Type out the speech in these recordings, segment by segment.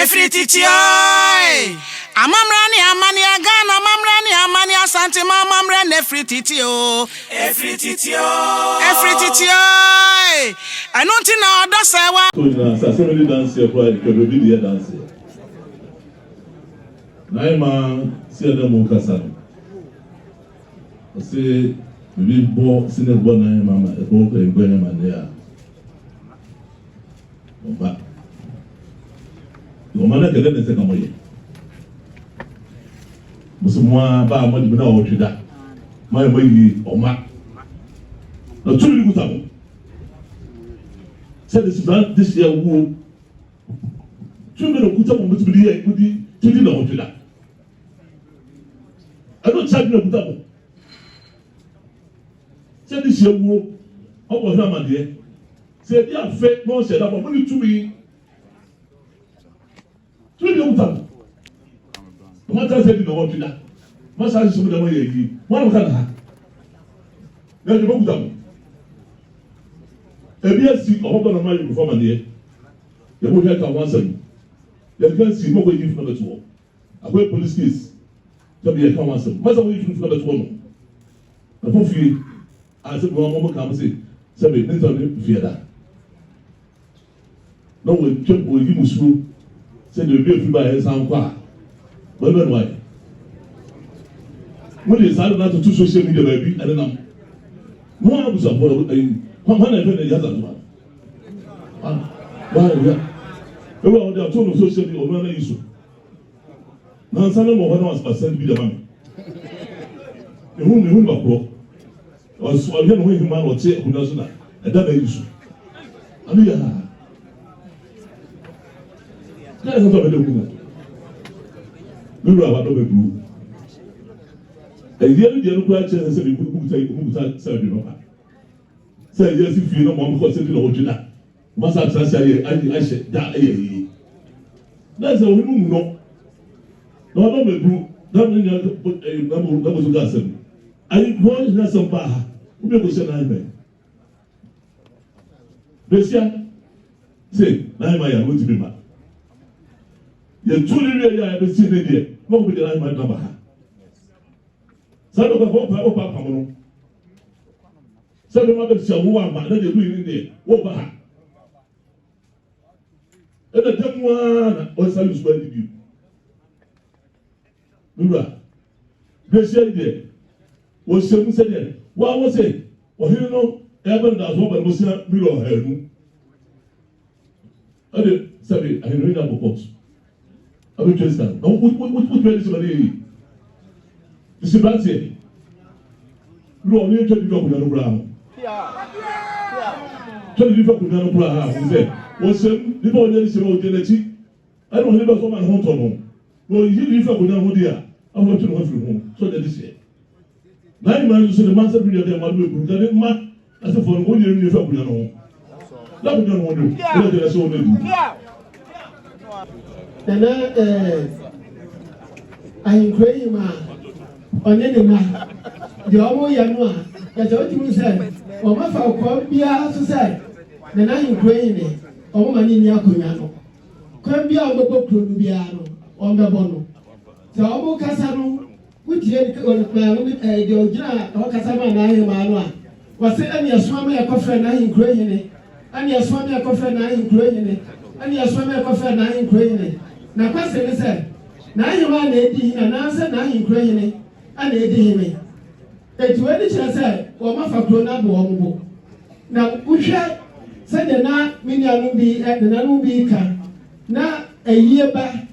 Every titio. Amamrani amani agana mamrani amani asante mamamrani every titio. Every titio. Every titio. I don't know that's why. So so many dance here for the video dance. Naima see them okasa. Say we bo sine bo na mama e bo ko engwenya mania. Oba. Yo mana kele ne se kamoye. Musumwa ba mo di na o twida. Ma e boyi oma. Na tuli gutamo. Said this year who 2 minutes gutamo mo tuli e kudi tudi na o twida. I don't charge no gutamo. Said this year who obo na made. Said dia fe no se da mo ni tumi. Tuli gutamo. Mata said no o twida. Masa so da mo ye yi. Wọ́n kan ha. Na je gutamo. Ebi asi ọhọbọ na mmadụ before ma ne ye bo hwe ka wansam ye kan si mo go yi funa beto akwa police case to be ye ka wansam masa wo yi funa beto no na fofi a se bo mo ka mo se se be ne to ne fie da no we twem o yi musu se de bi ba ye san kwa bo be no ai mo de sa na to social media ba bi ade nam mo abu sa bo When I read the other one, why? They are told social media or issue. Now, some of them was percent be the man. The whom broke was one way man or say, who doesn't have that issue. I mean, that is not a woman. We were about the blue. And the other day, I said, who said, you know. Say yes if you know mom ko say no ojina masa trasa ye aje da ye that's how we know no me do that me na mo so gas ai go na some pa u be go say na be besia say na ma ya go ti be ma ye tuli re ya be si ne de mo be de na ma na ba ha sa do ko pa mo Seven mothers shall walk, but they do it in there. Over her. And the time one was a useful to you. Mura. They said there was seven said, what was it? Well, you know, Evan does what I was a mirror her. I did say, I read up a box. I will just stand. No, what is somebody? This is bad say. You are near to the governor Brown. So the people could not put out. He said, was some people there is about the I don't remember so much home. Well, you live up with them, dear. I want to know from home. So that is it. 9 months to the master video, they want to put it man as a for 1 year in the family. That we don't want to do. They are so many. I encourage you, on any man. The Omo Yanua, that's what you said. Or my father, Bia, so said. Then I encourage you, or woman in Yakunano. Come be our book to Biano, on the Bono. So Omo Casano, which you with the Ojana, or Casama and I, Manua. Was it any swami a coffee and I encourage it? And your swami a coffee and I encourage it? And your swami a coffee and I encourage it? Now, Pastor said, now you are lady and answer now encourage it. And they did me. It's when it said, or my father, now, we shall say the night, Minian be at the Nanubi. Now, a year back,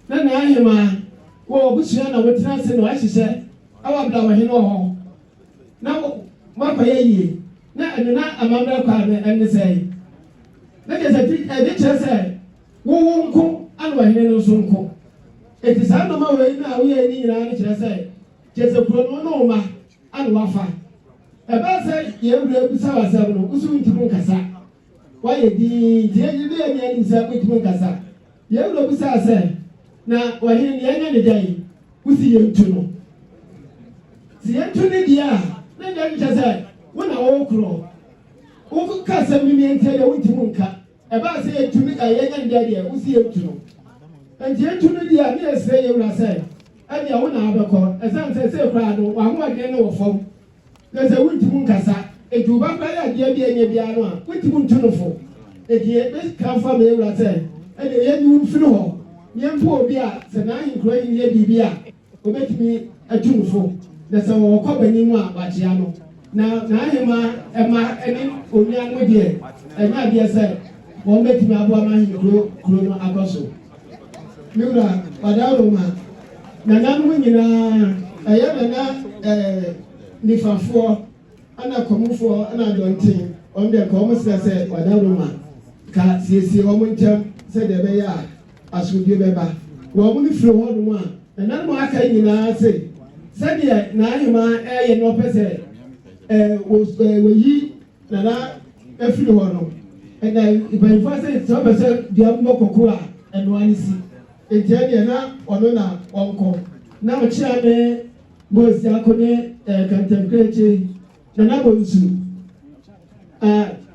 then I am a Bushana with Nancy, no, she said, I want to have no. Now, my pay, now, and not a mamma and they say, that is a teacher said, who won't come and when you soon come. It is out of my way now, we are in the say. Just a pronoma and wafa. About say, you will be sour seven, who soon to Munkasa. Why, the dear himself with Munkasa. You will be sour say. Now, why in the end of the day, who see you to know? See, Anthony, dear, then I just said, when I walk row. Who could cast a million tell you to Munka? About say to me, a young daddy, who see you to know. And the entry dia near say you say, and the one abacor, as I say, Prado, one more day no form. There's a winter munkasa, a Dubai, dear Biano, with Muntunofo. A dear best come from the say, and the end you flew. Young poor beer, the 9 growing year bibia, who make me a tuneful. There's a company Baciano. Now, Emma, any Union with you, and my dear said, won't make me a woman grow Agoso. Mura, Padaloma, Nanan winning a young Nifa for, and a common for another thing on the common said, Padaloma. Cat see woman said the mayor, as we give a woman flew on one, and then my can say, said, Naima, and no person. Was we Nana every one, and then if I first say some percent, the Amno Kokua and one see a Jadiana or Nona Uncle. Now, Chame was Yakone contemplate Nana Bonsu.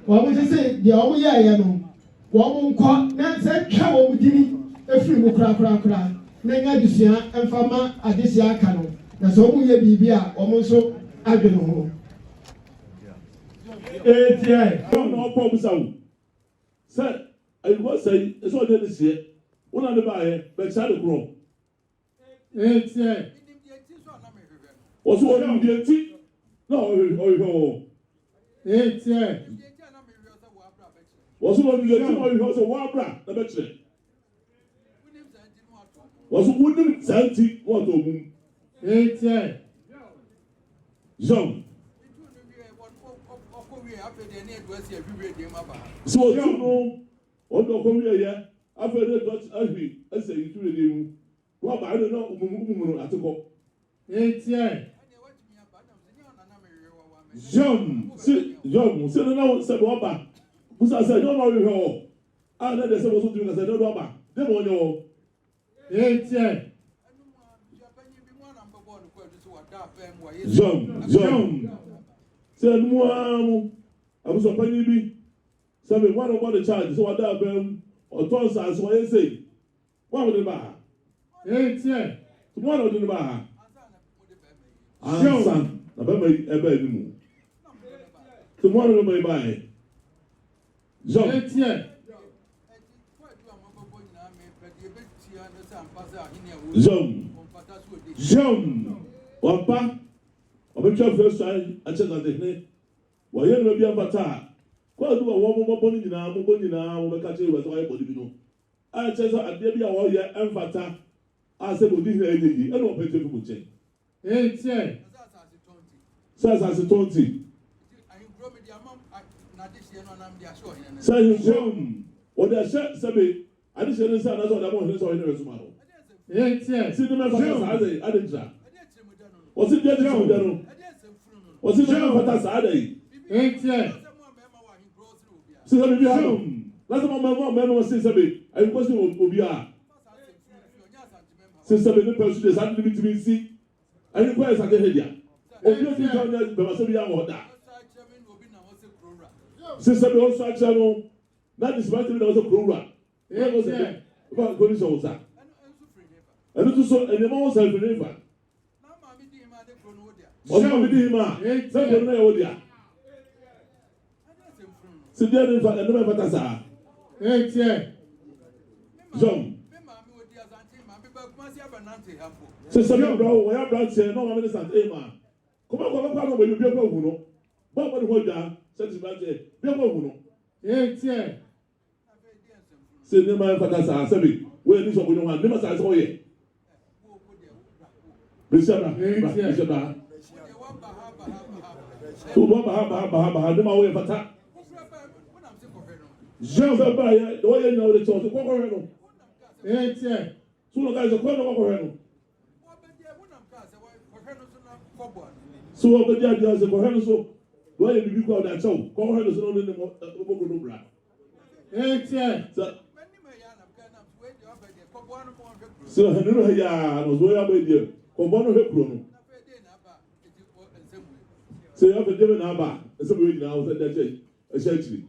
What would you say? The only Yano, one caught, not said cow with Guinea, a free crack, Negadusia and Fama Adisia Cano. That's all we have almost so I don't know. No problem, sir. Sir, I was saying, it's all this year. One of the buyer, but Shadow Crow. Was one of the tea? No, was one of the two also Wabra, the bachelor. Was wooden Santi, what of whom? Jean. So you know, on the Korea, after the Dutch Army, I say to you, well, I don't know, at the call. John, sit down, said Wabba. Who's I said, don't worry, her. I know there's supposed to do as I don't know. They don't know. John. Said, Muam, I was a penny be. Said, one about the child, so I doubt them, or toss us, what I say. What would the bar? One of the bar. Son, a baby, a baby. Tomorrow, my buy. Jean, Wapa. I'm first time I check on the name. Why you may be a bata? Quite do a woman bonny now, we catch you with my body. I check out at the warrior and fata. I said, we didn't any, and open to put it. Says as a 20. Say you John, or the shirt, Sabi. I just said, that's what I want to say in the tomorrow. See the man for I didn't. Was it the was it the Saturday? See, let me be home. Last time my mom was saying, Sabi, I question will be a. Since Sabi, the person is having to be see. I require a head. Oh, you think I'm there, but I said, I'm not that. Since Sabi also channel, that is why there was a program. What was it? About going to Osa. And it was so, and the mom was helping him. What's wrong with him? That's what I know. Sit there and never Batasa. John. So, some bro, we have brought say, no, I'm in Emma. Come on, when you be a woman. But what hold down, such as that, be a woman. Say, never Batasa, Sabi, where this one we don't want, never size for you. Bishop. So what Bahaba, the Maui Fata. Jean Zabaya, the way you know the choice of Cocoreno. So guys are quite over. So what the idea is a Coreno, so why did you call that show? Coreno is not in the Mogonobra. So I know ya was way up with you. Combono Hepron. So you have a different number. Somebody now said that essentially.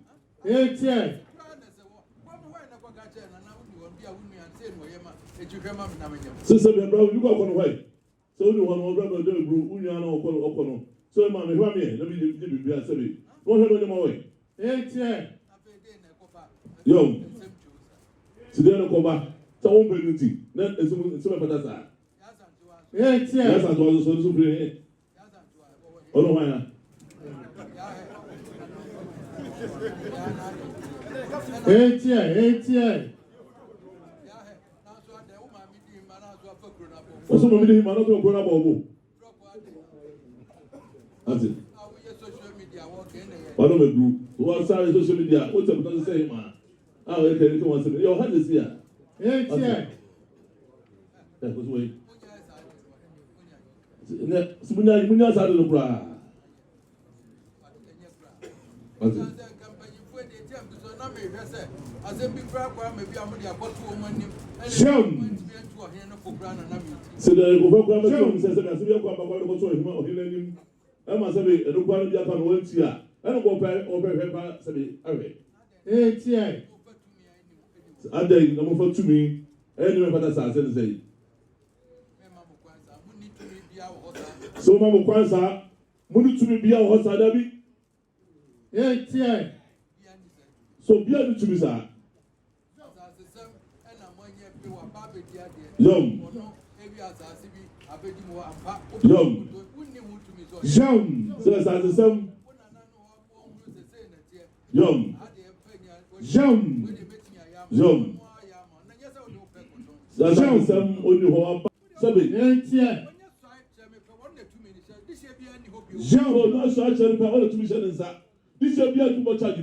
Sister, my brother, you go on the way. So you want to brother do Union. So my me, let me be a city. Don't have any more way. Yo, today no go back. So one penalty. Then it's some better side. Yes, I was so super. Oh no, why not? Also, my meeting, man, not to go about. That's it. One of the group. One side social media. What's up? Doesn't say, man. Oh, okay. You want to say, your hand is here. That was way. Munya side of the bra. That's it. So the government says that we are going to I must say, a new quality of an old year. I don't go back over paper. Say, I day number 4 to me. Anyway, what I say. So, Mamma Kwanza, Munu to me be our host, Adabi. So, be able to be sir. Yum. So as the same. Yum. So as the same only ho sabe. Oh, no, so I shall all the tuition and that. This shall be a too much charge.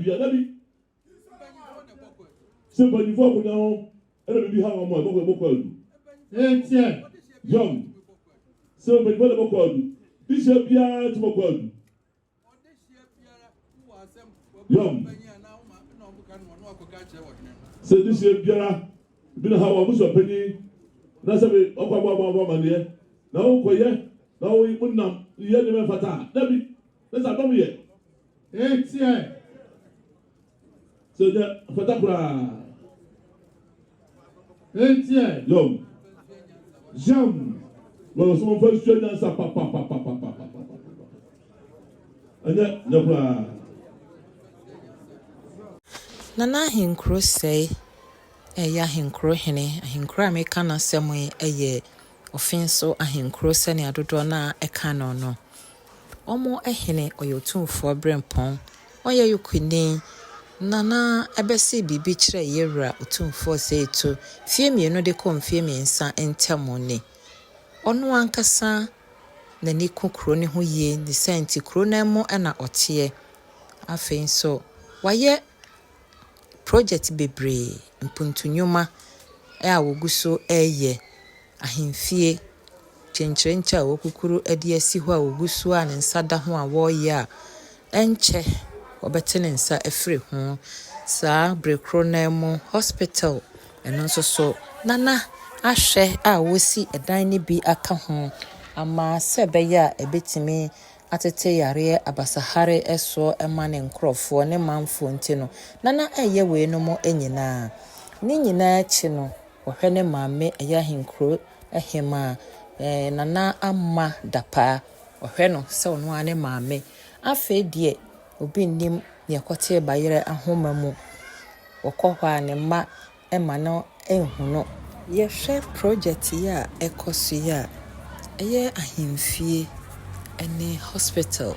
Simple, you walk now, and maybe how I'm young. So, but what about this shall be a to my young. So, this shall be a bit how I was a penny. That's a bit of a woman here. No, quiet. No, we wouldn't know. You never fata. Debbie, let's have them here. So, the Fatapra. Young. Jam. Well, someone first join us up. And then, no. Nana Ahenkro Osei Ahenkro hene Ahenkro America na semwe offenso Ahenkro sene adodo na eka no omo ehene Otumfou brempon oye yukuni nana ebesi bibi kire yewra Otumfou Osei to fie mienu de kom fie miensa entemone ono ankasa na ni kokro ne ho ye ni senti kro na mo na otie afenso waye project bebre mpuntunyuma woguso eye ahemfie chencherencha wokukuru edi asi ho woguso a nsada ho a woye a enche obetene nsa efre ho sa brekro na mo hospital eno nso so nana ahwe a wosi edan ne bi aka ho ama sebeya ebetimi atete yare abasahare eso emane nkrofo ne manfo ntino nana eye we no mo enyina ni nyina chi no ohwe ne maame Ahenkro ehema nana amma dapa ohwe no se ono ane maame afa die obi nnim ne kote bayere ahoma mu okọhwa ne ma ema no enhuno ye hwe project ya ekoso ya eye ahemfie any hospital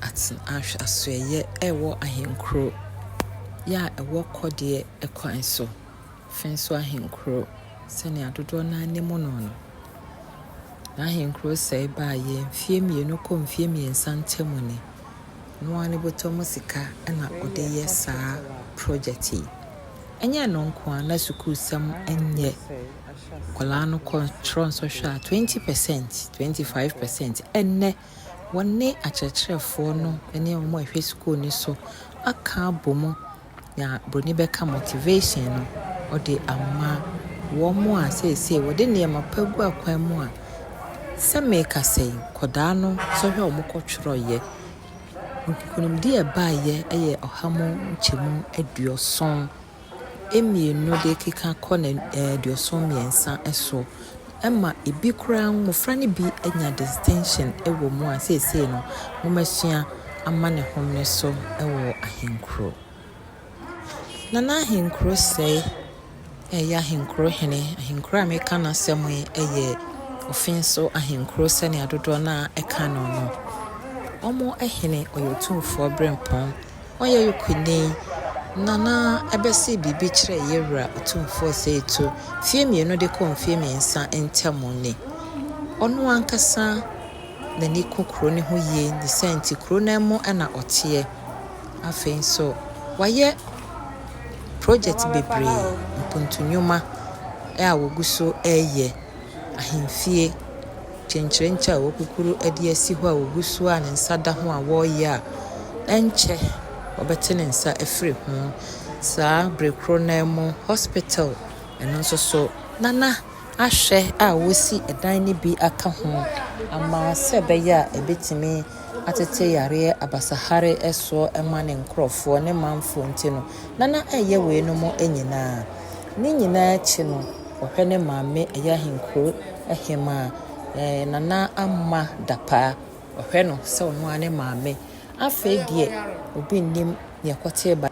at ash asweye ewo Ahenkro ya ewo kode ekwan so fenso Ahenkro sene adodo na anemo no na Ahenkro Osei ba ye mfie mienu ko mfie miensa ntemone no ane botomo sika na ode ye saa project enye no nko na sukuu sam enye kola no control so sha 20% 25% enne wonne akyerɛkyerɛfo no ene omo ahwe school ni so aka bomo ya broni beka motivation no ode amma wo mo a sese wode ne mapagu akwan mu a seme ka sei koda no so hwe omo kɔtwerɛye nkunimdi e baaye eye ɔhamo nkyemu aduoson emienu de keka kɔ na aduoson mmiɛnsa so ɛma ebi kura mmɔfra no bi anya distinction ɛwɔ mu a seesei no wɔmasua ama ne hom ne so ɛwɔ Ahenkro. Nana Ahenkro sɛ ɛyɛ Ahenkro hene. Ahenkro a meka n'asɛm yi ɛyɛ ofin so Ahenkro sɛnea dodoɔ na ɛka no no. Ɔmo ɛhene ɔyɛ Otumfou brɛmpɔn. Ɔyɛ yɛkuni Nana ɛbɛsɛ bibi kyerɛ yɛwura Otumfou sɛ etu fie mmienu de kɔ mfie mmiɛnsa ntɛm ne. Ɔno ankasa n'ani kɔ kuro ne ho yie ne sɛnti kuro na mu ɛna ɔteɛ. Afei nso wayɛ project bebree mpuntunwuma a wogu so ɛyɛ ahemfie kyenkyerɛnkyɛ a wɔkukuru ɛde asi hɔ a wogu so a ne nsa da ho a wɔyɛ a ɛnkyɛ wɔbɛte ne nsa afiri ho. Saa brekro na mu hospital ɛno nso so Nana ahwɛ a wosi ɛdan ne bi aka ho ama sɛ bɛyɛ a ɛbɛtumi atete yare abasahare ɛso ɛma ne nkrɔfoɔ ne manfo nti no Nana ɛyɛ wei no mo nyinaa. Ne nyinaa akyi no ɔhwɛ ne maame ɛyɛ Ahenkro ɛhema Nana amma dapa ɔhwɛ no sɛ ɔno ane maame. Afei deɛ obi nnim ne yakote ba